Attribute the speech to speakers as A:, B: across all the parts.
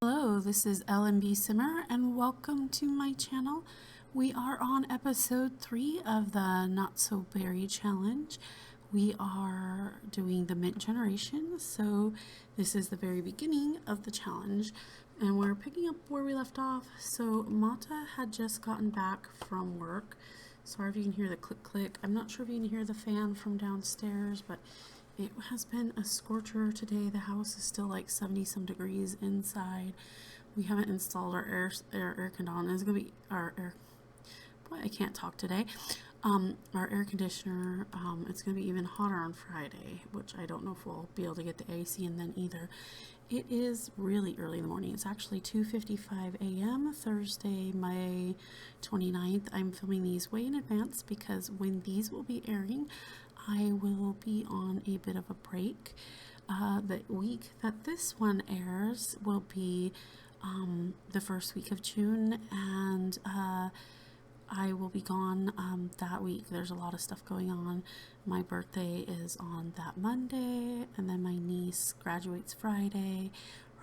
A: Hello, this is LMB Simmer and welcome to my channel. We are on episode 3 of the Not So Berry Challenge. We are doing the mint generation, so this is the very beginning of the challenge and we're picking up where we left off. So Mata had just gotten back from work. Sorry if you can hear the click click. I'm not sure if you can hear the fan from downstairs, but it has been a scorcher today. The house is still like 70 some degrees inside. We haven't installed our air conditioner. It's gonna be our air. Boy, I can't talk today. Our air conditioner. It's gonna be even hotter on Friday, which I don't know if we'll be able to get the AC in then either. It is really early in the morning. It's actually 2:55 a.m. Thursday, May 29th. I'm filming these way in advance because when these will be airing, I will be on a bit of a break. The week that this one airs will be the first week of June, and I will be gone that week. There's a lot of stuff going on. My birthday is on that Monday, and then my niece graduates Friday.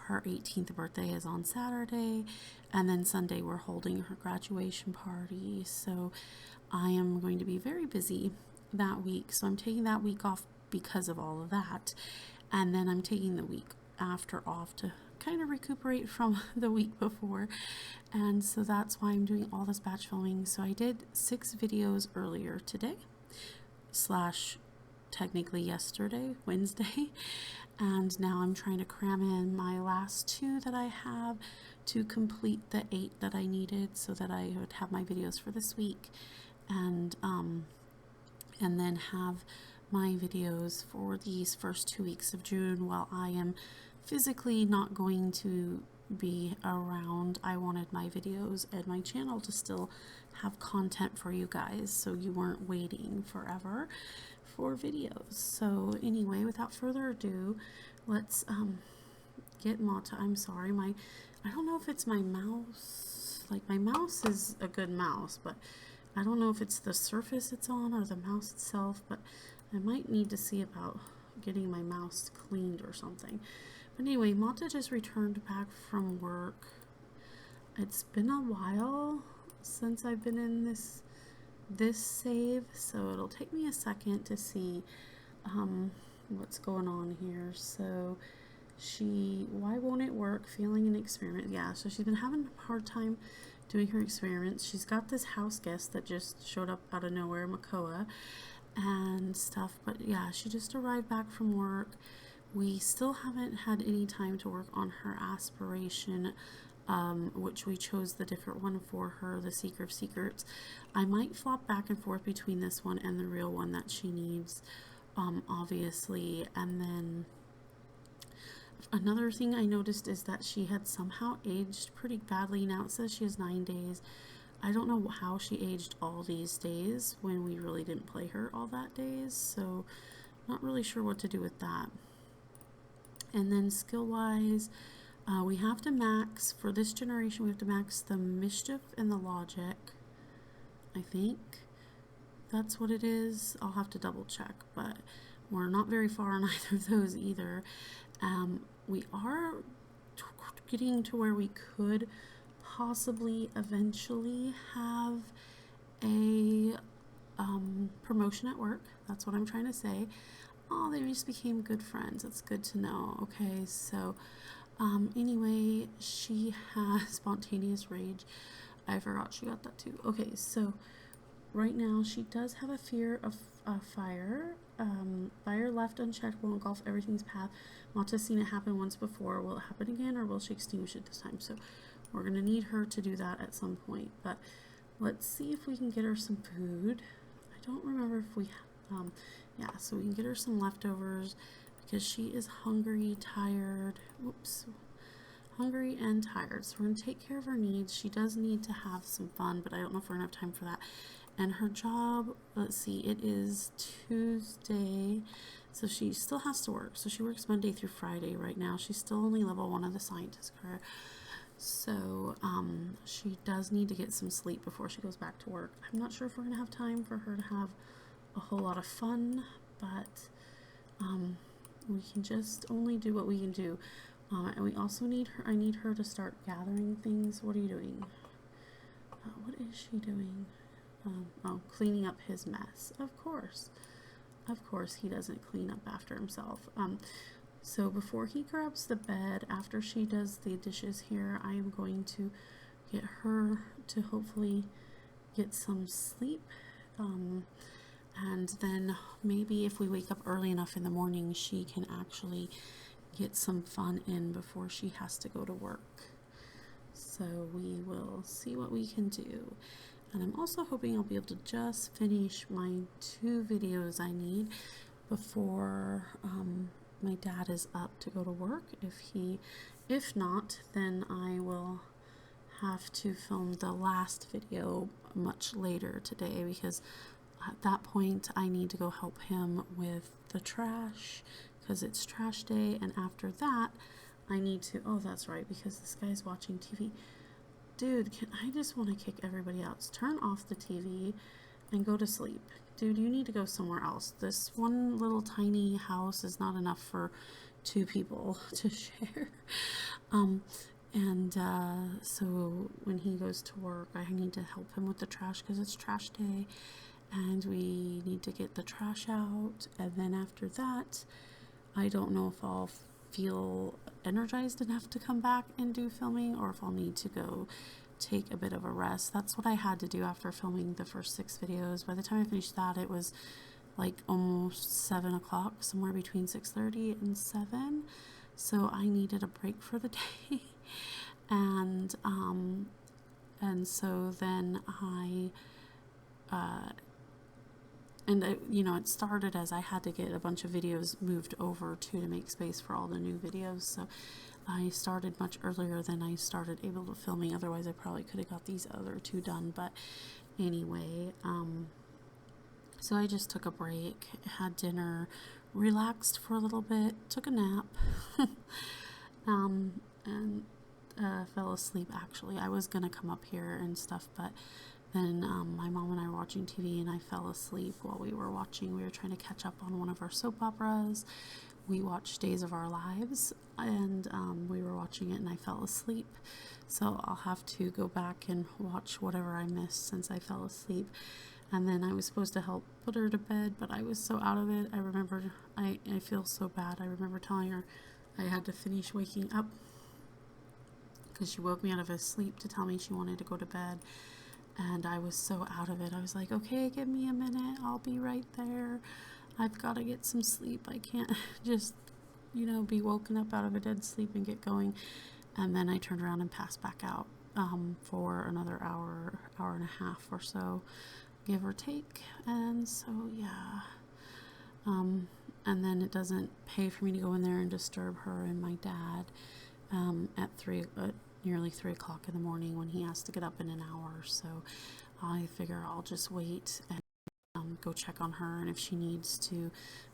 A: Her 18th birthday is on Saturday, and then Sunday we're holding her graduation party. So I am going to be very busy that week. So I'm taking that week off because of all of that, and then I'm taking the week after off to kind of recuperate from the week before, and so that's why I'm doing all this batch filming. So I did 6 videos earlier today slash technically yesterday, Wednesday, and now I'm trying to cram in my last 2 that I have to complete the 8 that I needed so that I would have my videos for this week, and then have my videos for these first 2 weeks of June while I am physically not going to be around. I wanted my videos and my channel to still have content for you guys, so you weren't waiting forever for videos. So anyway, without further ado, let's get Mata. I'm sorry, I don't know if it's my mouse. Like, my mouse is a good mouse, but I don't know if it's the surface it's on or the mouse itself, but I might need to see about getting my mouse cleaned or something. But anyway, Mata just returned back from work. It's been a while since I've been in this save, so it'll take me a second to see what's going on here. So why won't it work? Failing an experiment. Yeah, so she's been having a hard time doing her experiments. She's got this house guest that just showed up out of nowhere, Makoa, and stuff. But yeah, she just arrived back from work. We still haven't had any time to work on her aspiration, which we chose the different one for her, the Seeker of Secrets. I might flop back and forth between this one and the real one that she needs, obviously. And then another thing I noticed is that she had somehow aged pretty badly. Now it says she has 9 days. I don't know how she aged all these days when we really didn't play her all that days, so not really sure what to do with that. And then skill wise, we have to max, for this generation, we have to max the mischief and the logic. I think that's what it is. I'll have to double check, but we're not very far on either of those either. We are getting to where we could possibly eventually have a promotion at work. That's what I'm trying to say. Oh, they just became good friends. It's good to know. Okay, so anyway, she has spontaneous rage. I forgot she got that too. Okay, so right now she does have a fear of fire. Fire left unchecked will engulf everything's path. Mata's seen it happen once before. Will it happen again, or will she extinguish it this time? So we're going to need her to do that at some point. But let's see if we can get her some food. I don't remember if we yeah, so we can get her some leftovers because she is hungry, tired. Oops. Hungry and tired. So we're going to take care of her needs. She does need to have some fun, but I don't know if we're going to have time for that. And her job, let's see, it is Tuesday, so she still has to work. So she works Monday through Friday right now. She's still only level 1 of the scientist career. So she does need to get some sleep before she goes back to work. I'm not sure if we're going to have time for her to have a whole lot of fun, but we can just only do what we can do. And we also need her, I need her to start gathering things. What are you doing? What is she doing? Oh, cleaning up his mess. Of course. Of course he doesn't clean up after himself. So before he grabs the bed, after she does the dishes here, I am going to get her to hopefully get some sleep. And then maybe if we wake up early enough in the morning, she can actually get some fun in before she has to go to work. So we will see what we can do. And I'm also hoping I'll be able to just finish my 2 videos I need before my dad is up to go to work. If not, then I will have to film the last video much later today, because at that point I need to go help him with the trash because it's trash day, and after that I need to, oh that's right, because this guy's watching TV. Dude, I just want to kick everybody out. Turn off the TV and go to sleep. Dude, you need to go somewhere else. This one little tiny house is not enough for 2 people to share. So when he goes to work, I need to help him with the trash because it's trash day, and we need to get the trash out. And then after that, I don't know if I'll feel energized enough to come back and do filming, or if I'll need to go take a bit of a rest. That's what I had to do after filming the first 6 videos. By the time I finished that, it was like almost 7 o'clock, somewhere between 6:30 and 7. So I needed a break for the day. And so then it started as I had to get a bunch of videos moved over to make space for all the new videos. So I started much earlier than I started able to filming. Otherwise, I probably could have got these other 2 done. But anyway, so I just took a break, had dinner, relaxed for a little bit, took a nap, and fell asleep. Actually, I was gonna come up here and stuff, but then my mom and I were watching TV, and I fell asleep while we were watching. We were trying to catch up on one of our soap operas. We watched Days of Our Lives, and we were watching it, and I fell asleep. So I'll have to go back and watch whatever I missed since I fell asleep. And then I was supposed to help put her to bed, but I was so out of it. I remembered, I feel so bad. I remember telling her I had to finish waking up because she woke me out of a sleep to tell me she wanted to go to bed. And I was so out of it. I was like, okay, give me a minute. I'll be right there. I've got to get some sleep. I can't just, be woken up out of a dead sleep and get going. And then I turned around and passed back out for another hour and a half or so, give or take. And so, yeah. And then it doesn't pay for me to go in there and disturb her and my dad at nearly 3 o'clock in the morning when he has to get up in an hour. So I figure I'll just wait and go check on her, and if she needs to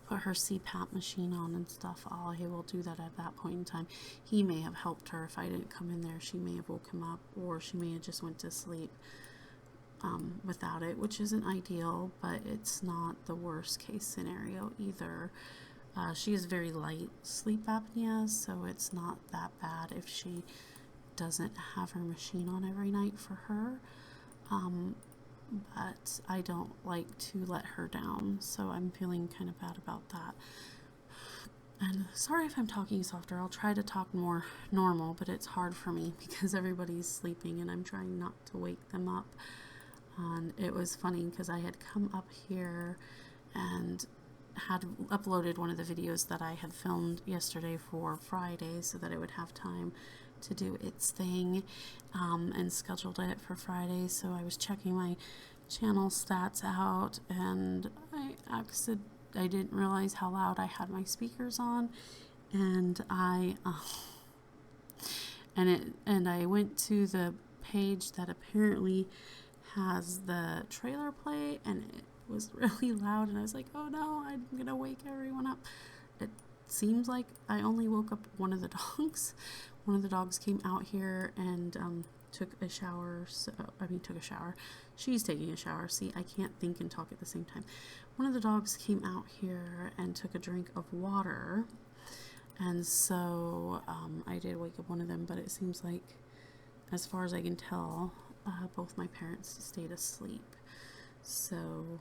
A: put her CPAP machine on and stuff, I will do that at that point in time. He may have helped her. If I didn't come in there, she may have woke him up, or she may have just went to sleep without it, which isn't ideal, but it's not the worst case scenario either. She has very light sleep apnea, so it's not that bad if she doesn't have her machine on every night for her. But I don't like to let her down, so I'm feeling kind of bad about that. And sorry if I'm talking softer. I'll try to talk more normal, but it's hard for me because everybody's sleeping and I'm trying not to wake them up. And it was funny because I had come up here and had uploaded one of the videos that I had filmed yesterday for Friday so that it would have time to do its thing, and scheduled it for Friday. So I was checking my channel stats out, and I didn't realize how loud I had my speakers on, and I went to the page that apparently has the trailer play, and it was really loud, and I was like, oh no, I'm gonna wake everyone up. It seems like I only woke up one of the dogs. One of the dogs came out here and took a shower. Took a shower. She's taking a shower. See, I can't think and talk at the same time. One of the dogs came out here and took a drink of water. And so I did wake up one of them, but it seems like, as far as I can tell, both my parents stayed asleep. So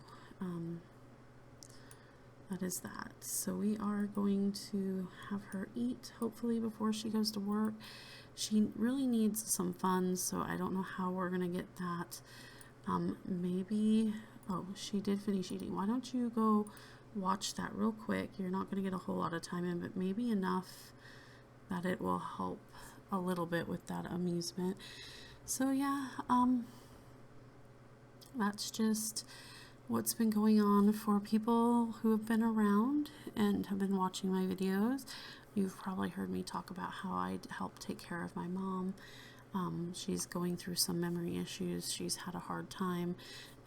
A: that is that. So we are going to have her eat, hopefully, before she goes to work. She really needs some funds, so I don't know how we're going to get that. Maybe, oh, she did finish eating. Why don't you go watch that real quick? You're not going to get a whole lot of time in, but maybe enough that it will help a little bit with that amusement. So yeah, that's just what's been going on for people who have been around and have been watching my videos. You've probably heard me talk about how I help take care of my mom. She's going through some memory issues. She's had a hard time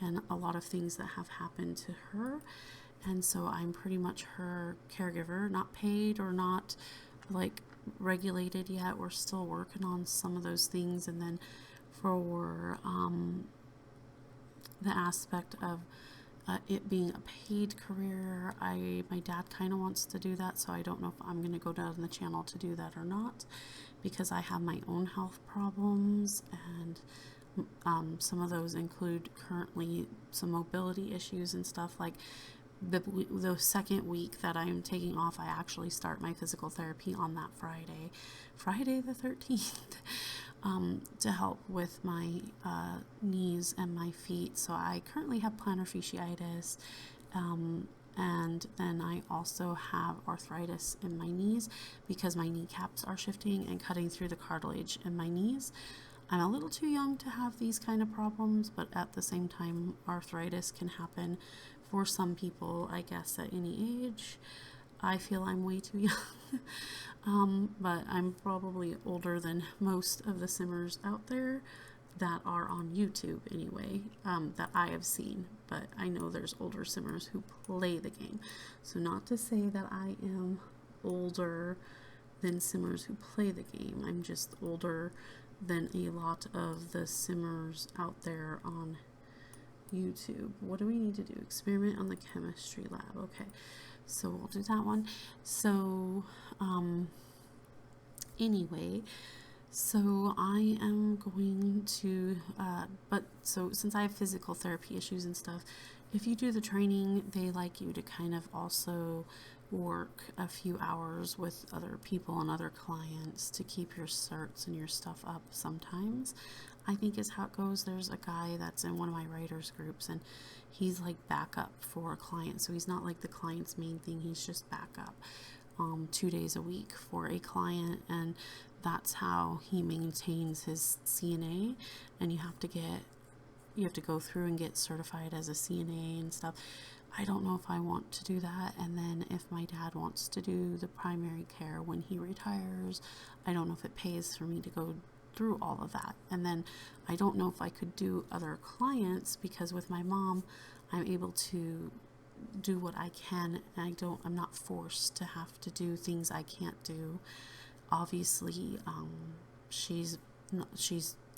A: and a lot of things that have happened to her. And so I'm pretty much her caregiver, not paid or not like regulated yet. We're still working on some of those things. And then for the aspect of it being a paid career, my dad kind of wants to do that, so I don't know if I'm going to go down the channel to do that or not, because I have my own health problems, and some of those include currently some mobility issues and stuff. Like the second week that I'm taking off, I actually start my physical therapy on that Friday the 13th. To help with my knees and my feet. So I currently have plantar fasciitis, and then I also have arthritis in my knees because my kneecaps are shifting and cutting through the cartilage in my knees. I'm a little too young to have these kind of problems, but at the same time, arthritis can happen for some people, I guess, at any age. I feel I'm way too young, but I'm probably older than most of the simmers out there that are on YouTube anyway, that I have seen. But I know there's older simmers who play the game. So not to say that I am older than simmers who play the game. I'm just older than a lot of the simmers out there on YouTube. What do we need to do? Experiment on the chemistry lab. Okay. So we'll do that one. So, anyway, so I am going to, so since I have physical therapy issues and stuff, if you do the training, they like you to kind of also work a few hours with other people and other clients to keep your certs and your stuff up sometimes. I think is how it goes. There's a guy that's in one of my writers groups, and he's like backup for a client. So he's not like the client's main thing. He's just backup 2 days a week for a client. And that's how he maintains his CNA. And you have to go through and get certified as a CNA and stuff. I don't know if I want to do that. And then if my dad wants to do the primary care when he retires, I don't know if it pays for me to go through all of that. And then I don't know if I could do other clients, because with my mom, I'm able to do what I can, and I'm not forced to have to do things I can't do. Obviously, she's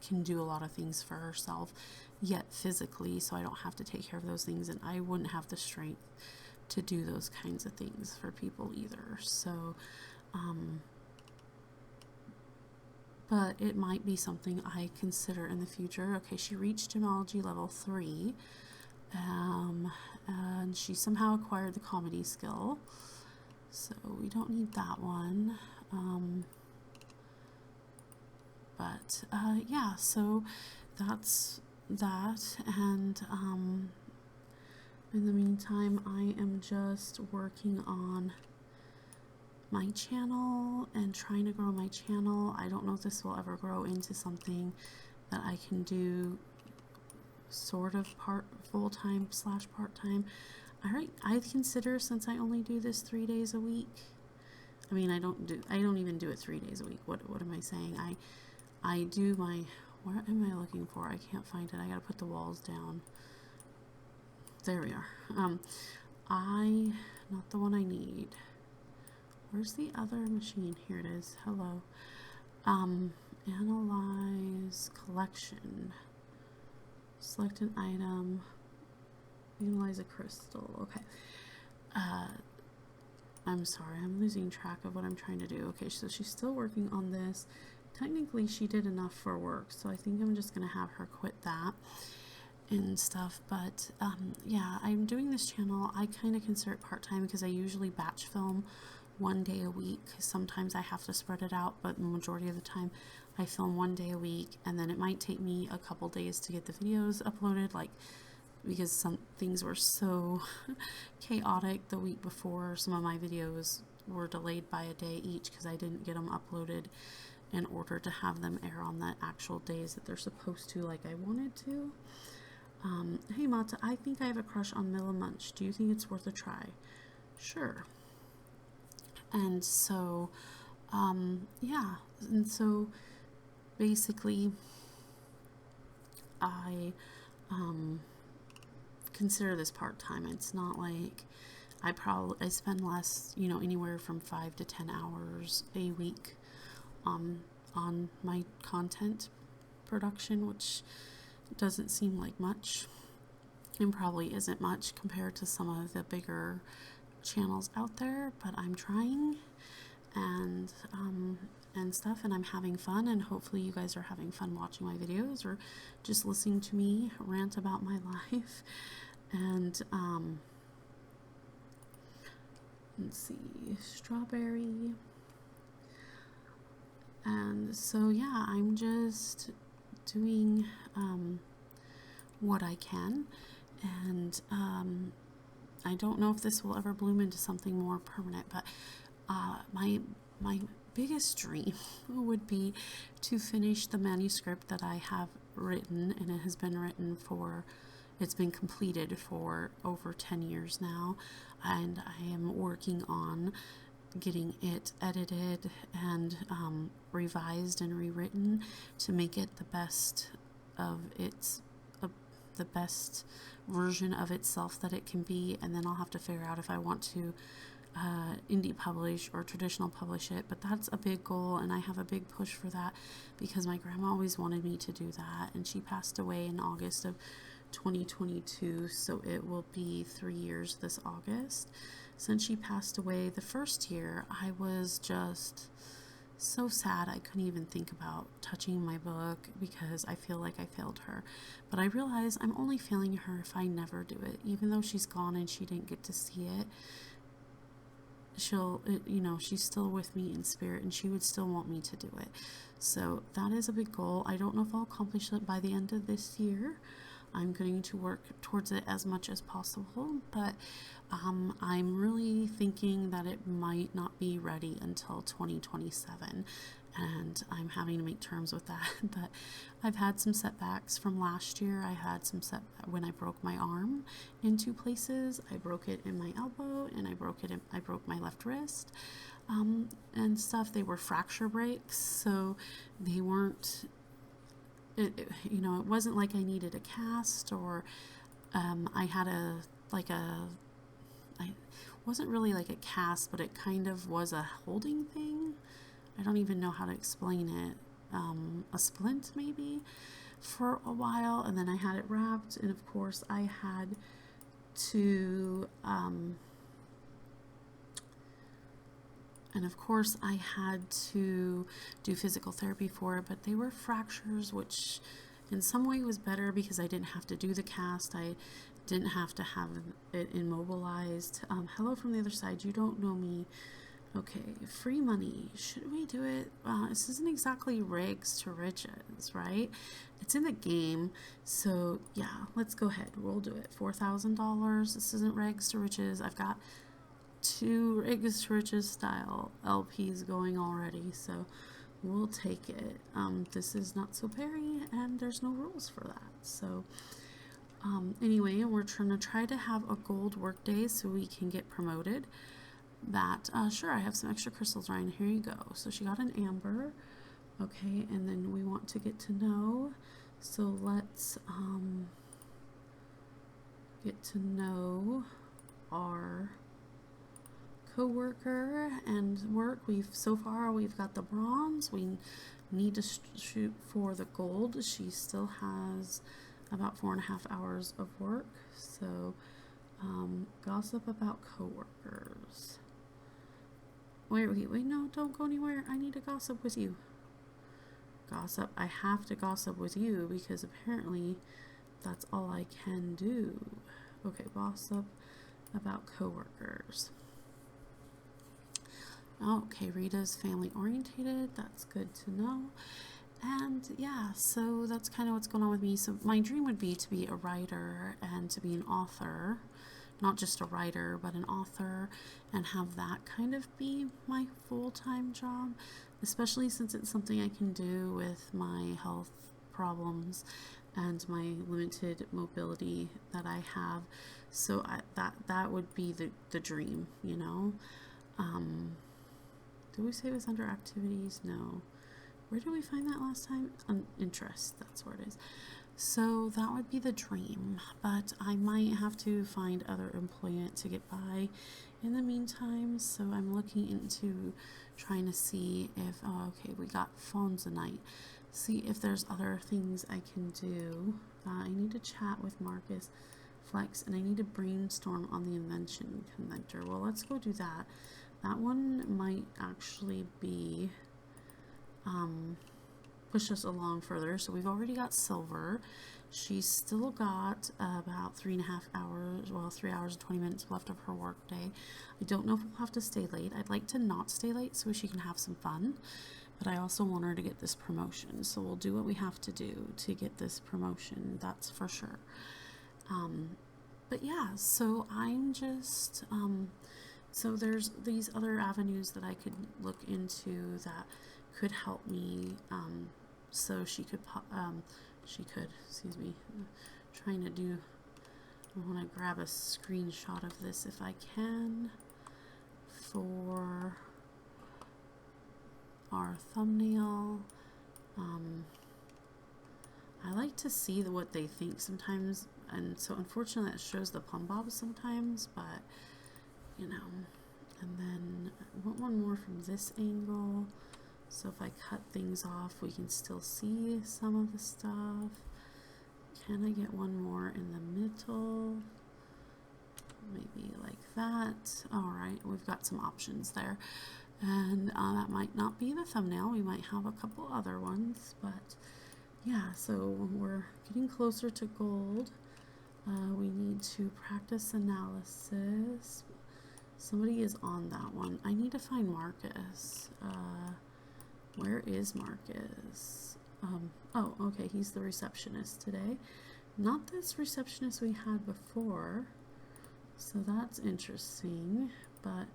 A: can do a lot of things for herself, yet physically, so I don't have to take care of those things, and I wouldn't have the strength to do those kinds of things for people either. So, but it might be something I consider in the future. Okay, she reached gemology level 3, and she somehow acquired the comedy skill, so we don't need that one. But yeah, so that's that, and in the meantime, I am just working on my channel and trying to grow my channel. I don't know if this will ever grow into something that I can do sort of full-time / part-time. I consider, since I only do this 3 days a week, I mean, I don't even do it 3 days a week. What am I saying? I do my, what am I looking for? I can't find it. I gotta put the walls down. There we are. Not the one I need. Where's the other machine? Here it is. Hello. Analyze collection. Select an item. Analyze a crystal. Okay. I'm sorry, I'm losing track of what I'm trying to do. Okay, so she's still working on this. Technically, she did enough for work, so I think I'm just gonna have her quit that and stuff. But yeah, I'm doing this channel. I kind of consider it part-time because I usually batch film 1 day a week. Sometimes I have to spread it out, but the majority of the time I film 1 day a week, and then it might take me a couple days to get the videos uploaded, like because some things were so chaotic the week before. Some of my videos were delayed by a day each because I didn't get them uploaded in order to have them air on the actual days that they're supposed to, like I wanted to. Hey Mata, I think I have a crush on Milla Munch. Do you think it's worth a try? Sure. And so, yeah, and so basically, I consider this part-time. It's not like I spend less, you know, anywhere from 5 to 10 hours a week on my content production, which doesn't seem like much and probably isn't much compared to some of the bigger channels out there, but I'm trying and stuff, and I'm having fun, and hopefully you guys are having fun watching my videos or just listening to me rant about my life. And let's see, strawberry. And so yeah, I'm just doing what I can, and I don't know if this will ever bloom into something more permanent, but my biggest dream would be to finish the manuscript that I have written, and it has been written for, it's been completed for over 10 years now, and I am working on getting it edited and revised and rewritten to make it the best of its the best version of itself that it can be. And then I'll have to figure out if I want to indie publish or traditional publish it, but that's a big goal, and I have a big push for that because my grandma always wanted me to do that, and she passed away in August of 2022, so it will be 3 years this August since she passed away. The first year I was just so sad I couldn't even think about touching my book because I feel like I failed her, but I realize I'm only failing her if I never do it. Even though she's gone and she didn't get to see it, you know, she's still with me in spirit, and she would still want me to do it. So that is a big goal. I don't know if I'll accomplish it by the end of this year. I'm going to work towards it as much as possible, but I'm really thinking that it might not be ready until 2027, and I'm having to make terms with that. But I've had some setbacks from last year. I had some setbacks when I broke my arm in 2 places. I broke it in my elbow, and I broke my left wrist, and stuff. They were fracture breaks, so they weren't. You know, it wasn't like I needed a cast, or I had I wasn't really like a cast, but it kind of was a holding thing. I don't even know how to explain it. A splint maybe for a while, and then I had it wrapped, and of course I had to do physical therapy for it, but they were fractures, which in some way was better because I didn't have to do the cast. I didn't have to have it immobilized. Hello from the other side. You don't know me. Okay, free money. Should we do it? This isn't exactly rags to riches, right? It's in the game. So yeah, let's go ahead. We'll do it. $4,000. This isn't rags to riches. I've got 2 rags to riches style LPs going already, so we'll take it. This is not so Perry, and there's no rules for that. So anyway, we're trying to have a gold work day so we can get promoted. That sure, I have some extra crystals, Ryan. Here you go. So she got an amber. Okay, and then we want to get to know. So let's get to know our co-worker and work. So far we've got the bronze. We need to shoot for the gold. She still has about 4.5 hours of work. So gossip about co-workers. Wait, no, don't go anywhere. I need to gossip with you. Gossip. I have to gossip with you because apparently that's all I can do. Okay, gossip about coworkers. Okay, Rita's family orientated. That's good to know. And yeah, so that's kind of what's going on with me. So my dream would be to be a writer and to be an author. Not just a writer, but an author, and have that kind of be my full-time job, especially since it's something I can do with my health problems and my limited mobility that I have. So that would be the dream, you know. Did we say it was under activities? No. Where did we find that last time? Interest, that's where it is. So that would be the dream, but I might have to find other employment to get by in the meantime. So I'm looking into trying to see if, okay, we got phones tonight. See if there's other things I can do. I need to chat with Marcus Flex, and I need to brainstorm on the invention conventor. Well, let's go do that. That one might actually be push us along further. So we've already got Silver. She's still got about 3.5 hours, well, 3 hours and 20 minutes left of her work day. I don't know if we'll have to stay late. I'd like to not stay late so she can have some fun, but I also want her to get this promotion. So we'll do what we have to do to get this promotion, that's for sure. But yeah, so I'm just, so there's these other avenues that I could look into that could help me, so she could, excuse me, I'm trying to do, I want to grab a screenshot of this if I can for our thumbnail. I like to see what they think sometimes, and so unfortunately it shows the plumb bob sometimes, but you know. And then I want one more from this angle, so if I cut things off we can still see some of the stuff. Can I get one more in the middle? Maybe like that. Alright, we've got some options there. And that might not be the thumbnail. We might have a couple other ones, but yeah, so we're getting closer to gold. We need to practice analysis. Somebody is on that one. I need to find Marcus. Where is Marcus? Oh, okay, he's the receptionist today. Not this receptionist we had before. So that's interesting, but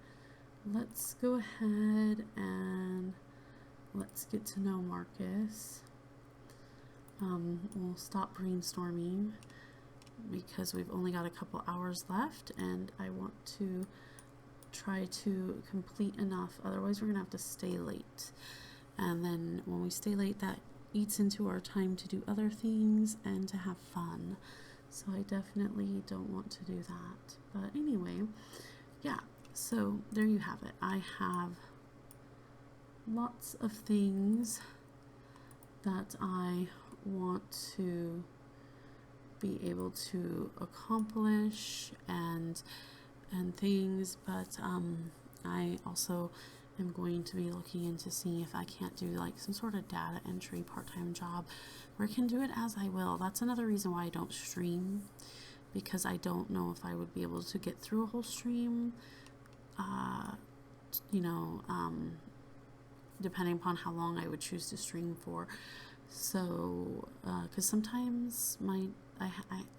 A: let's go ahead and let's get to know Marcus. We'll stop brainstorming because we've only got a couple hours left and I want to try to complete enough, otherwise we're gonna have to stay late, and then when we stay late that eats into our time to do other things and to have fun, so I definitely don't want to do that. But anyway, yeah, so there you have it. I have lots of things that I want to be able to accomplish and things, but I also am going to be looking into seeing if I can't do like some sort of data entry part-time job where I can do it as I will. That's another reason why I don't stream, because I don't know if I would be able to get through a whole stream, you know, depending upon how long I would choose to stream for. So because sometimes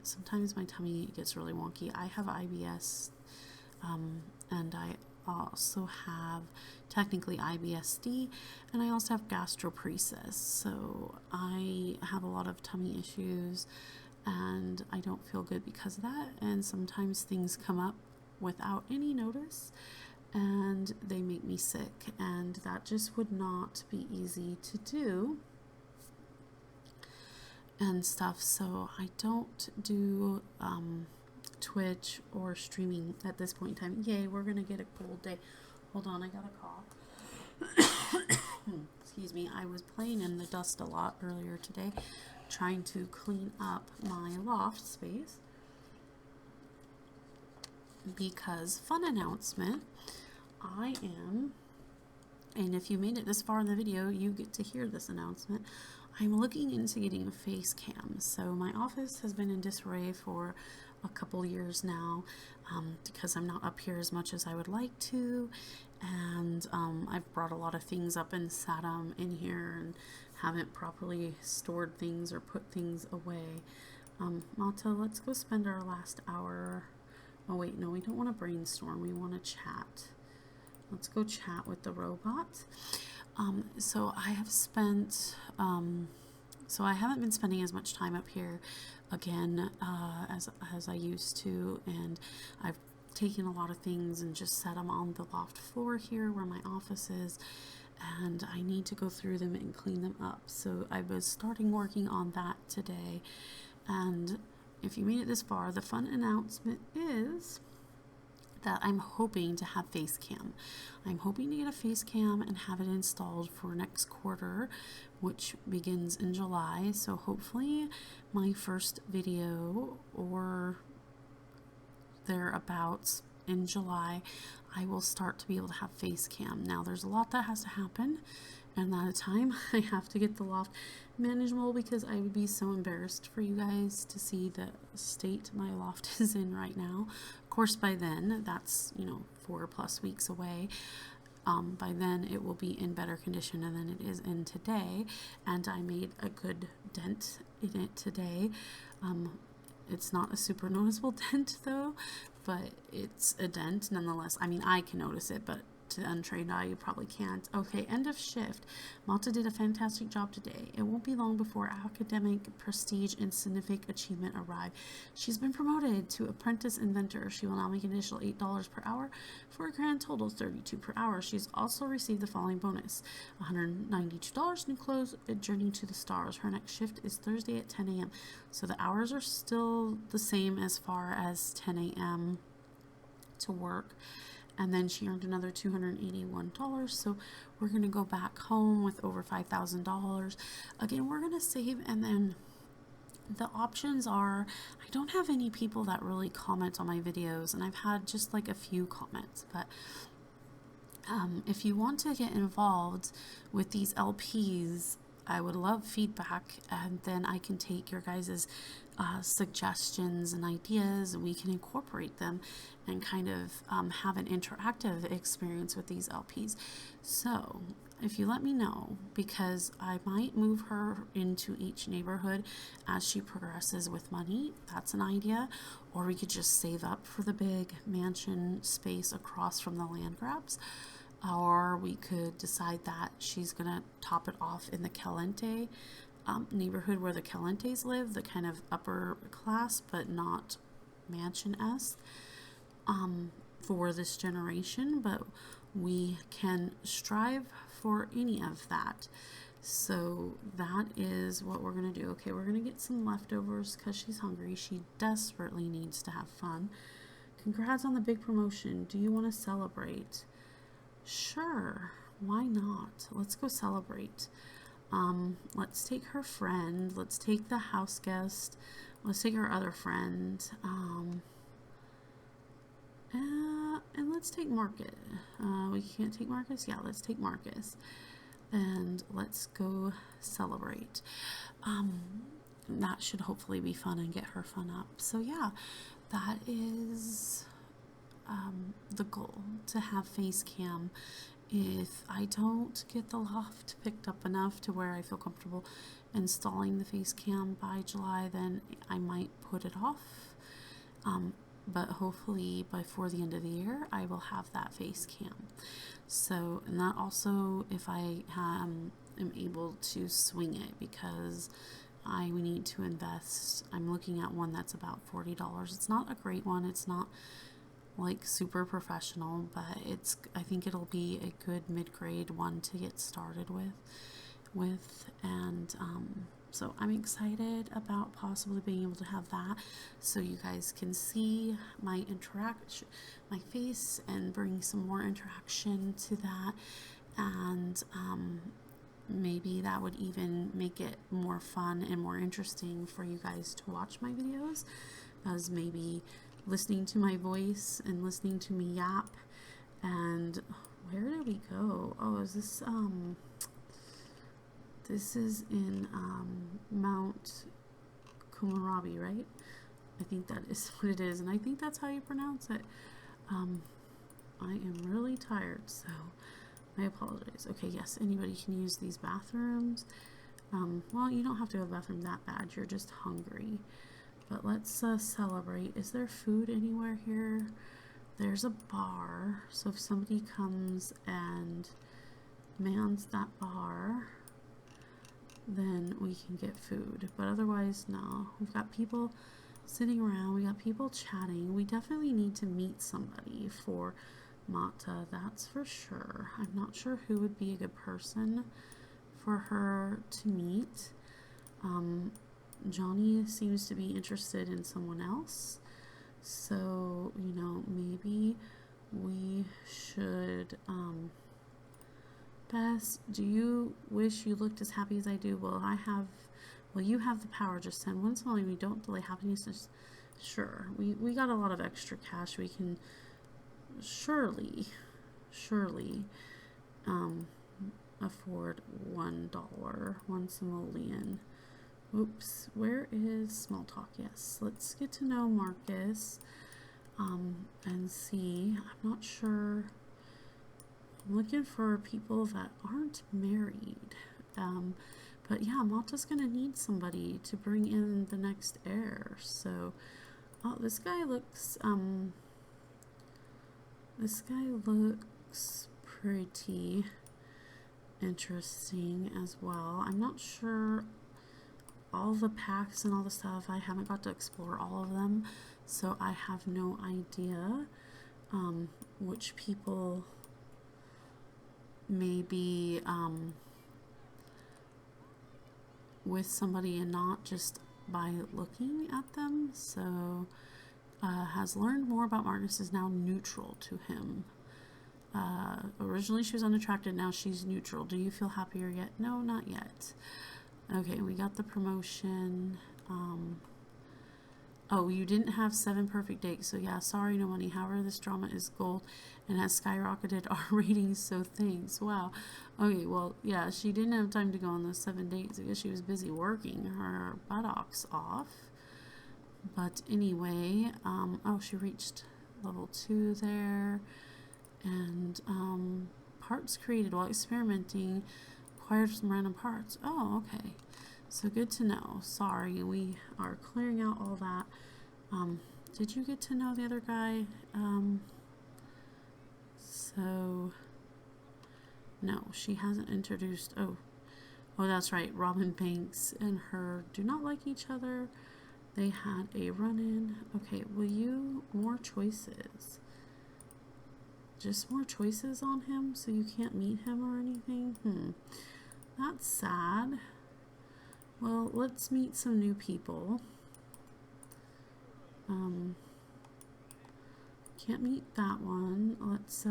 A: sometimes my tummy gets really wonky. I have IBS, and I also have technically IBSD, and I also have gastroparesis. So I have a lot of tummy issues and I don't feel good because of that, and sometimes things come up without any notice and they make me sick, and that just would not be easy to do and stuff. So I don't do Twitch or streaming at this point in time. Yay, we're gonna get a cold day. Hold on, I got a cough. Excuse me, I was playing in the dust a lot earlier today, trying to clean up my loft space, because fun announcement, I am And if you made it this far in the video, you get to hear this announcement. I'm looking into getting a face cam. So my office has been in disarray for a couple years now, because I'm not up here as much as I would like to, and I've brought a lot of things up and sat them in here and haven't properly stored things or put things away. Malta, let's go spend our last hour. Oh wait, no, we don't want to brainstorm, we want to chat. Let's go chat with the robot. So I have spent, so I haven't been spending as much time up here again as I used to, and I've taken a lot of things and just set them on the loft floor here where my office is, and I need to go through them and clean them up. So I was starting working on that today, and if you made it this far, the fun announcement is that I'm hoping to have face cam. I'm hoping to get a face cam and have it installed for next quarter, which begins in July. So hopefully my first video or thereabouts in July, I will start to be able to have face cam. Now there's a lot that has to happen, and that of time I have to get the loft manageable, because I would be so embarrassed for you guys to see the state my loft is in right now. Of course, by then, that's 4+ weeks away. By then it will be in better condition than it is in today, and I made a good dent in it today. It's not a super noticeable dent though, but it's a dent nonetheless. I mean, I can notice it, but to the untrained eye, you probably can't. Okay, end of shift. Malta did a fantastic job today. It won't be long before academic prestige and significant achievement arrive. She's been promoted to apprentice inventor. She will now make an additional $8 per hour for a grand total of $32 per hour. She's also received the following bonus: $192 new clothes, a journey to the stars. Her next shift is Thursday at 10 a.m. So the hours are still the same as far as 10 a.m. to work. And then she earned another $281. So we're going to go back home with over $5,000. Again, we're going to save, and then the options are, I don't have any people that really comment on my videos, and I've had just like a few comments, but if you want to get involved with these LPs, I would love feedback, and then I can take your guys' suggestions and ideas, and we can incorporate them and kind of have an interactive experience with these LPs. So if you let me know, because I might move her into each neighborhood as she progresses with money, that's an idea. Or we could just save up for the big mansion space across from the land grabs. Or we could decide that she's gonna top it off in the Calente neighborhood where the Calentes live, the kind of upper class but not mansion-esque for this generation. But we can strive for any of that. So that is what we're gonna do. Okay, we're gonna get some leftovers because she's hungry. She desperately needs to have fun. Congrats on the big promotion. Do you want to celebrate? Sure, why not? Let's go celebrate. Let's take her friend. Let's take the house guest. Let's take our other friend. And let's take Marcus. We can't take Marcus? Yeah, let's take Marcus. And let's go celebrate. That should hopefully be fun and get her fun up. So yeah, that is the goal, to have face cam. If I don't get the loft picked up enough to where I feel comfortable installing the face cam by July, then I might put it off. But hopefully before the end of the year, I will have that face cam. So, and that also, if I am able to swing it, because I need to invest. I'm looking at one that's about $40. It's not a great one. It's not like super professional, but I think it'll be a good mid-grade one to get started with. And so I'm excited about possibly being able to have that, so you guys can see my face, and bring some more interaction to that. And maybe that would even make it more fun and more interesting for you guys to watch my videos, as maybe listening to my voice and listening to me yap and Where did we go? Oh, is this, this is in, Mount Kumarabi, right? I think that is what it is, and I think that's how you pronounce it. I am really tired, so I apologize. Okay, yes, anybody can use these bathrooms. Well, you don't have to have a bathroom that bad. You're just hungry. But let's celebrate. Is there food anywhere here? There's a bar, so if somebody comes and mans that bar, then we can get food. But otherwise, no. We've got people sitting around. We got people chatting. We definitely need to meet somebody for Mata, that's for sure. I'm not sure who would be a good person for her to meet. Johnny seems to be interested in someone else, so you know, maybe we should Bess, do you wish you looked as happy as I do? Well, you have the power. Just send one small. We don't delay happiness. Just, sure, we got a lot of extra cash. We can surely afford $1, 1 simoleon. Oops, where is small talk? Yes, let's get to know Marcus and see. I'm not sure. I'm looking for people that aren't married. But yeah, Malta's gonna need somebody to bring in the next heir. So, oh, this guy looks pretty interesting as well. I'm not sure all the packs and all the stuff. I haven't got to explore all of them, so I have no idea which people may be with somebody and not just by looking at them. So has learned more about Marcus, is now neutral to him. Originally she was unattracted, now she's neutral. Do you feel happier yet? No, not yet. Okay, we got the promotion. Oh, you didn't have 7 perfect dates, so yeah, sorry, no money. However, this drama is gold and has skyrocketed our ratings, so thanks. Wow. Okay, well, yeah, she didn't have time to go on those 7 dates. I guess she was busy working her buttocks off. But anyway, oh, she reached level 2 there. And parts created while experimenting, acquired some random parts. Oh, okay. So good to know. Sorry, we are clearing out all that. Did you get to know the other guy? So, no, she hasn't introduced. Oh, that's right. Robin Banks and her do not like each other. They had a run-in. Okay, will you more choices? Just more choices on him, so you can't meet him or anything? That's sad. Well, let's meet some new people. Can't meet that one. Let's,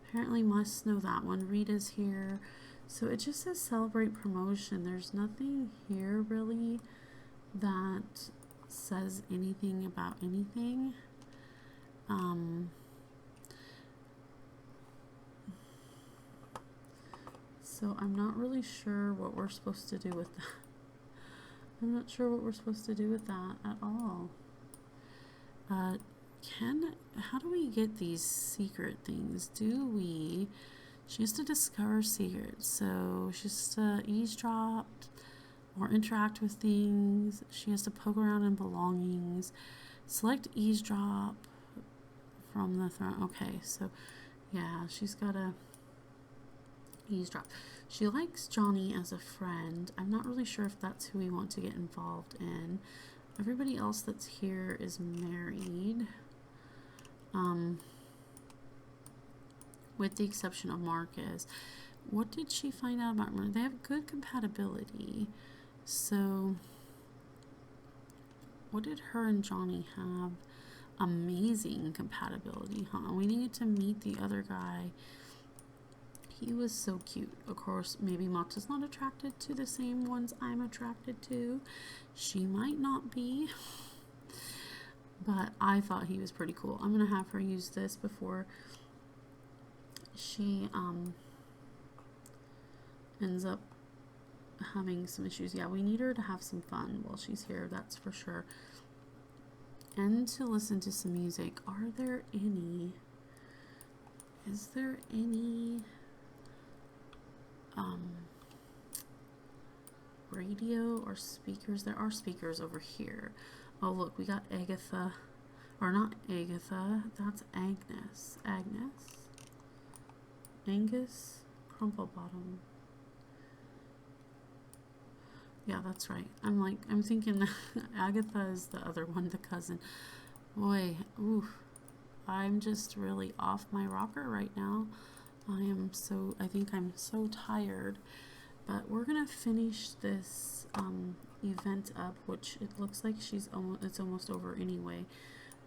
A: apparently must know that one. Rita's here. So it just says celebrate promotion. There's nothing here really that says anything about anything. So I'm not really sure what we're supposed to do with that. I'm not sure what we're supposed to do with that at all. How do we get these secret things? She has to discover secrets. So she has to eavesdrop or interact with things. She has to poke around in belongings. Select eavesdrop from the throne. Okay, so yeah, she's gotta eavesdrop. She likes Johnny as a friend. I'm not really sure if that's who we want to get involved in. Everybody else that's here is married. With the exception of Marcus. What did she find out about Marcus? They have good compatibility. So what did her and Johnny have? Amazing compatibility, huh? We needed to meet the other guy. He was so cute. Of course, maybe Mata's not attracted to the same ones I'm attracted to. She might not be. but I thought he was pretty cool. I'm going to have her use this before she ends up having some issues. Yeah, we need her to have some fun while she's here, that's for sure. And to listen to some music. Is there any radio or speakers? There are speakers over here. Oh look, we got Agatha, or not Agatha, that's Agnes. Angus Crumplebottom. Yeah, that's right. I'm thinking Agatha is the other one, the cousin. Boy, oof. I'm just really off my rocker right now. I think I'm so tired. But we're gonna finish this event up, which it looks like it's almost over anyway.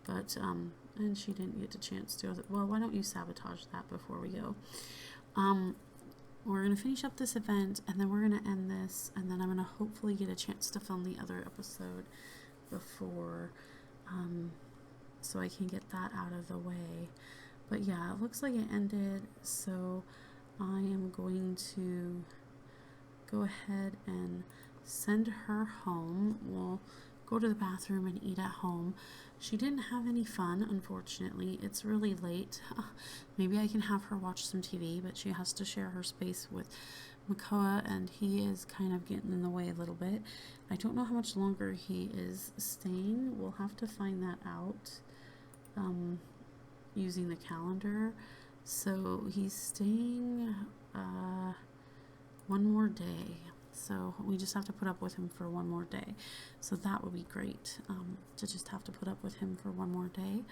A: But and she didn't get a chance to. Well, why don't you sabotage that before we go? We're gonna finish up this event, and then we're gonna end this, and then I'm gonna hopefully get a chance to film the other episode before, so I can get that out of the way. But yeah, it looks like it ended, so I am going to go ahead and send her home. We'll go to the bathroom and eat at home. She didn't have any fun, unfortunately. It's really late. Maybe I can have her watch some TV, but she has to share her space with Makoa, and he is kind of getting in the way a little bit. I don't know how much longer he is staying. We'll have to find that out using the calendar. So he's staying one more day. So we just have to put up with him for one more day. So that would be great, to just have to put up with him for one more day.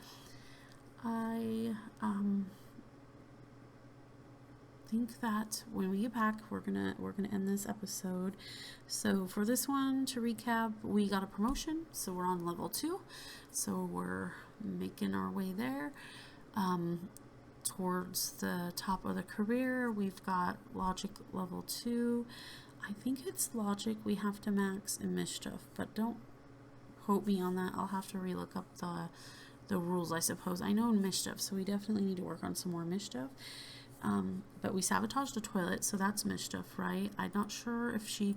A: I think that when we get back, we're gonna end this episode. So for this one, to recap, we got a promotion, so we're on level 2. So we're making our way there. Towards the top of the career, we've got logic level 2. I think it's logic we have to max in mischief, but don't quote me on that. I'll have to relook up the rules, I suppose. I know in mischief, so we definitely need to work on some more mischief. But we sabotaged a toilet, so that's mischief, right? I'm not sure if she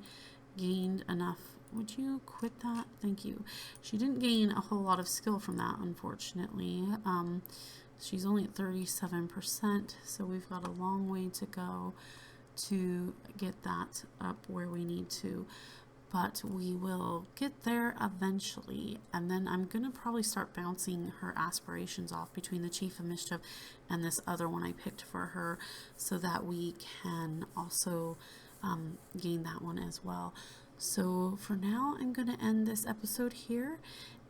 A: gained enough. Would you quit that? Thank you. She didn't gain a whole lot of skill from that, unfortunately. She's only at 37%, so we've got a long way to go to get that up where we need to. But we will get there eventually, and then I'm gonna probably start bouncing her aspirations off between the Chief of Mischief and this other one I picked for her, so that we can also gain that one as well. So for now, I'm gonna end this episode here,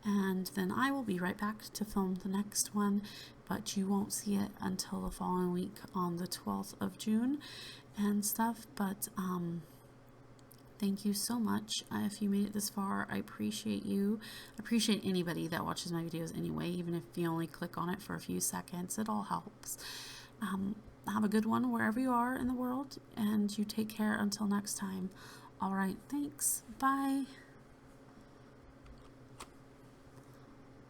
A: and then I will be right back to film the next one, but you won't see it until the following week on the 12th of June and stuff. But thank you so much. If you made it this far, I appreciate you. I appreciate anybody that watches my videos anyway, even if you only click on it for a few seconds. It all helps. Have a good one wherever you are in the world, and you take care until next time. All right, thanks. Bye.